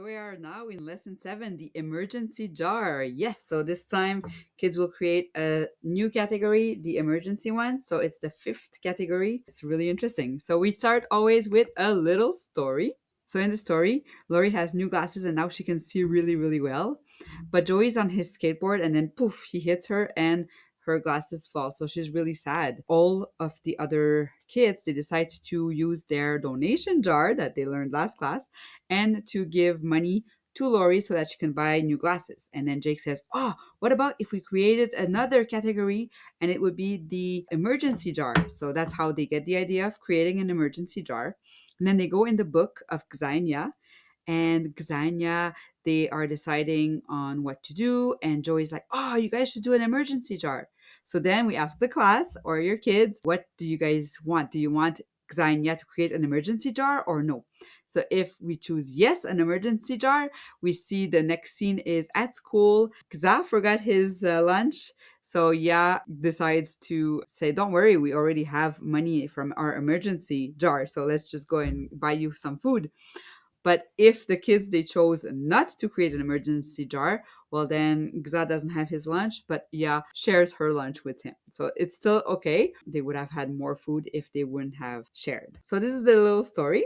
we are now in lesson 7, the emergency jar. Yes, so this time kids will create a new category, the emergency one. So it's the fifth category. It's really interesting. So we start always with a little story. So in the story, Lori has new glasses and now she can see really, really well. But Joey's on his skateboard and then poof, he hits her and her glasses fall. So she's really sad. All of the other kids, they decide to use their donation jar that they learned last class and to give money to Lori so that she can buy new glasses. And then Jake says, "Oh, what about if we created another category and it would be the emergency jar?" So that's how they get the idea of creating an emergency jar. And then they go in the book of Xenia, and Xenia, they are deciding on what to do. And Joey's like, "Oh, you guys should do an emergency jar." So then we ask the class or your kids, what do you guys want? Do you want Xenia to create an emergency jar or no? So if we choose yes, an emergency jar, we see the next scene is at school. Xa forgot his lunch. So Ya decides to say, "Don't worry, we already have money from our emergency jar. So let's just go and buy you some food." But if the kids they chose not to create an emergency jar, well then Gza doesn't have his lunch, but Ya shares her lunch with him. So it's still okay. They would have had more food if they wouldn't have shared. So this is the little story.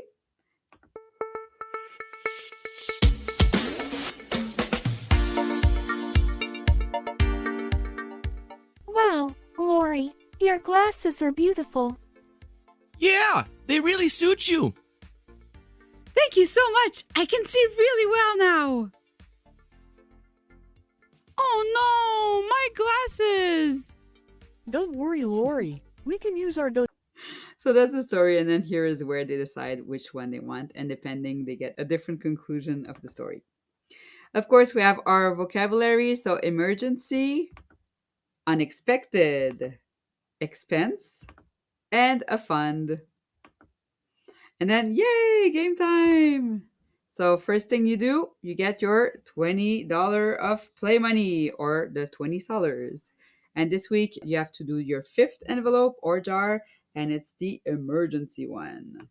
Wow, Lori, your glasses are beautiful. Yeah, they really suit you. Thank you so much. I can see really well now. Oh no, my glasses. Don't worry, Lori. We can use our So that's the story, and then here is where they decide which one they want, and depending, they get a different conclusion of the story. Of course, we have our vocabulary. So emergency, unexpected, expense, and a fund. And then, yay, game time! So, first thing you do, you get your $20 of play money or the $20. And this week, you have to do your fifth envelope or jar, and it's the emergency one.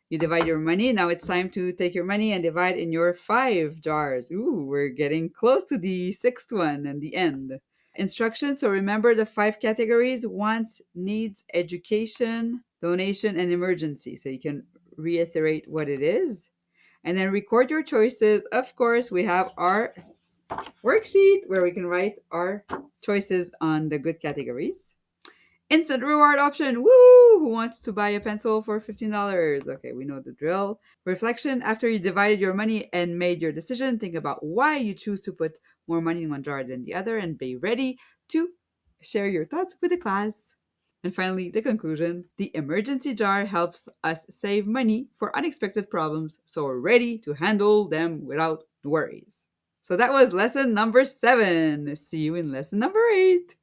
You divide your money. Now it's time to take your money and divide in your 5 jars. Ooh, we're getting close to the sixth one and the end. Instructions. So remember the 5 categories: wants, needs, education, donation, and emergency. So you can reiterate what it is. And then record your choices. Of course, we have our worksheet where we can write our choices on the good categories. Instant reward option. Woo! Who wants to buy a pencil for $15? Okay, we know the drill. Reflection. After you divided your money and made your decision, think about why you choose to put more money in one jar than the other and be ready to share your thoughts with the class. And finally, the conclusion. The emergency jar helps us save money for unexpected problems, so we're ready to handle them without worries. So that was lesson number 7. See you in lesson number 8.